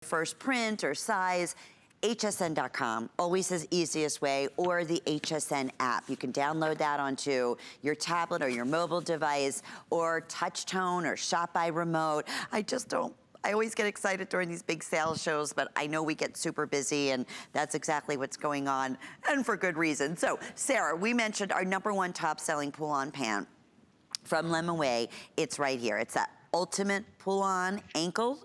first print or size, hsn.com, always the easiest way, or the HSN app. You can download that onto your tablet or your mobile device, or touch tone or shop by remote. I always get excited during these big sales shows, but I know we get super busy, and that's exactly what's going on, and for good reason. So, Sarah, we mentioned our #1 top-selling pull-on pant from Lemonway. It's right here. It's that ultimate pull-on ankle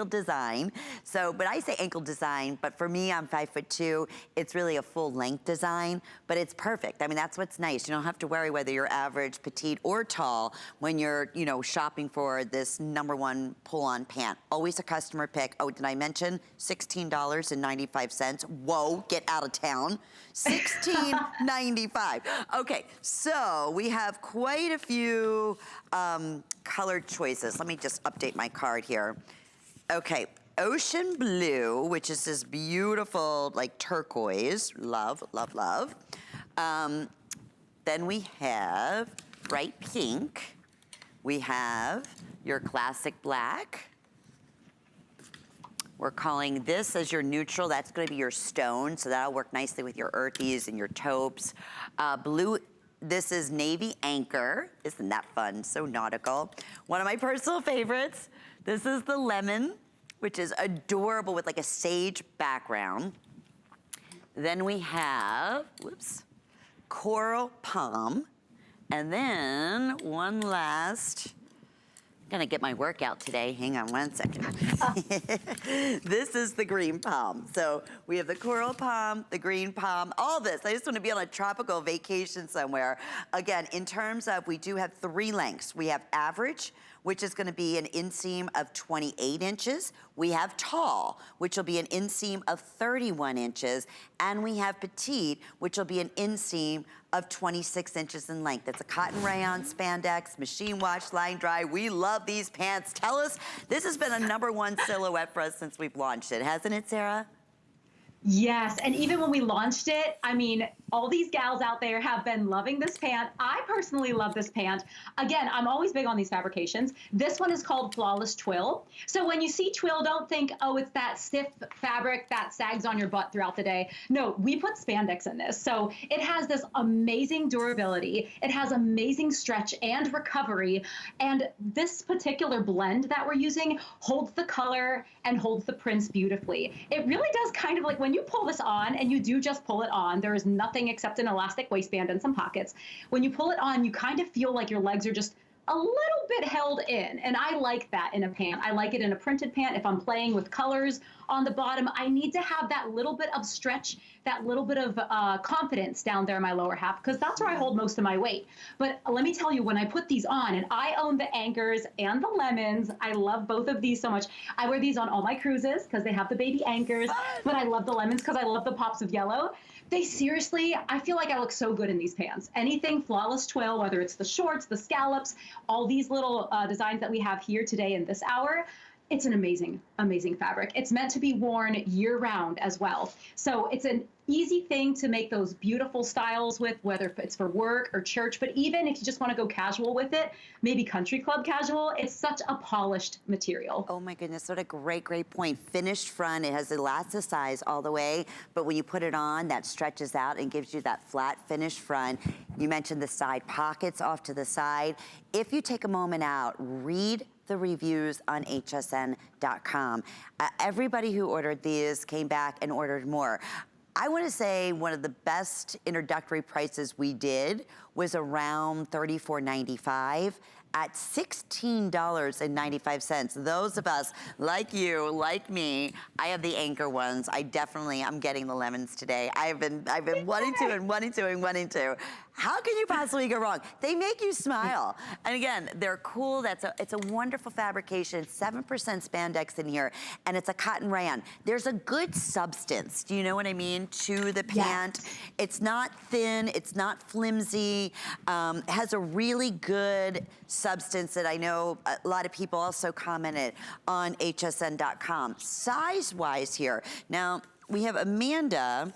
design. So, but I say ankle design, but for me, I'm 5'2". It's really a full length design, but it's perfect. I mean, that's what's nice. You don't have to worry whether you're average, petite, or tall when you're, you know, shopping for this #1 pull-on pant. Always a customer pick. Oh, did I mention $16.95? Whoa, get out of town. $16.95. Okay, so we have quite a few colored choices. Let me just update my card here. Okay, ocean blue, which is this beautiful, like, turquoise. Love, love, love. Then we have bright pink. We have your classic black. We're calling this as your neutral. That's gonna be your stone, so that'll work nicely with your earthies and your taupes. Blue, this is navy anchor. Isn't that fun? So nautical. One of my personal favorites. This is the lemon, which is adorable with like a sage background. Then we have, whoops, coral palm. And then one last, I'm gonna get my workout today. Hang on one second. This is the green palm. So we have the coral palm, the green palm, all this. I just wanna be on a tropical vacation somewhere. Again, in terms of, we do have 3 lengths. We have average, which is gonna be an inseam of 28 inches. We have tall, which will be an inseam of 31 inches. And we have petite, which will be an inseam of 26 inches in length. It's a cotton rayon spandex, machine wash, line dry. We love these pants. Tell us, this has been a #1 silhouette for us since we've launched it, hasn't it, Sarah? Yes, and even when we launched it, I mean, all these gals out there have been loving this pant. I personally love this pant. Again, I'm always big on these fabrications. This one is called Flawless Twill. So when you see twill, don't think, oh, it's that stiff fabric that sags on your butt throughout the day. No, we put spandex in this. So it has this amazing durability. It has amazing stretch and recovery. And this particular blend that we're using holds the color and holds the prints beautifully. It really does kind of like when you pull this on, and you do just pull it on, there is nothing except an elastic waistband and some pockets. When you pull it on, you kind of feel like your legs are just a little bit held in, and I like that in a pant. I like it in a printed pant. If I'm playing with colors on the bottom, I need to have that little bit of stretch, that little bit of confidence down there in my lower half, because that's where I hold most of my weight. But let me tell you, when I put these on, and I own the anchors and the lemons, I love both of these so much. I wear these on all my cruises because they have the baby anchors, but I love the lemons because I love the pops of yellow. They seriously, I feel like I look so good in these pants. Anything Flawless Twill, whether it's the shorts, the scallops, all these little designs that we have here today in this hour, it's an amazing, amazing fabric. It's meant to be worn year round as well. So it's an easy thing to make those beautiful styles with, whether it's for work or church, but even if you just want to go casual with it, maybe country club casual, it's such a polished material. Oh my goodness, what a great, great point. Finished front, it has elasticize all the way, but when you put it on, that stretches out and gives you that flat finished front. You mentioned the side pockets off to the side. If you take a moment out, read the reviews on hsn.com. Everybody who ordered these came back and ordered more. I want to say one of the best introductory prices we did was around $34.95 at $16.95. Those of us like you, like me, I have the anchor ones. I'm getting the lemons today. I've been wanting to and wanting to and wanting to. How can you possibly go wrong? They make you smile. And again, they're cool. It's a wonderful fabrication. It's 7% spandex in here, and it's a cotton rayon. There's a good substance, do you know what I mean, to the pant. Yes. It's not thin, it's not flimsy. It has a really good substance that I know a lot of people also commented on hsn.com. Size-wise here, now we have Amanda,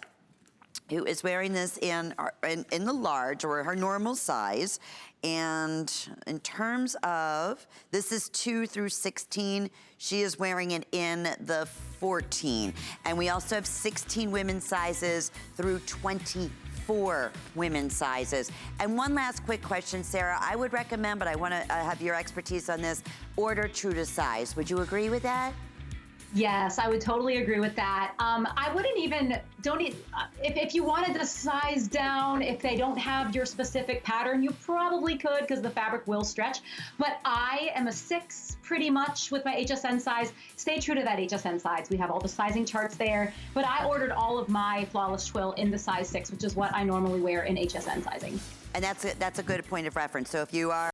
who is wearing this in the large, or her normal size, And in terms of, this is 2 through 16. She is wearing it in the 14. And we also have 16 women's sizes through 24 women's sizes. And one last quick question, Sarah. I would recommend, but I want to have your expertise on this, order true to size. Would you agree with that? Yes, I would totally agree with that. I wouldn't even, if you wanted to size down, if they don't have your specific pattern, you probably could because the fabric will stretch. But I am a 6 pretty much with my HSN size. Stay true to that HSN size. We have all the sizing charts there. But I ordered all of my Flawless Twill in the size 6, which is what I normally wear in HSN sizing. And that's a good point of reference. So if you are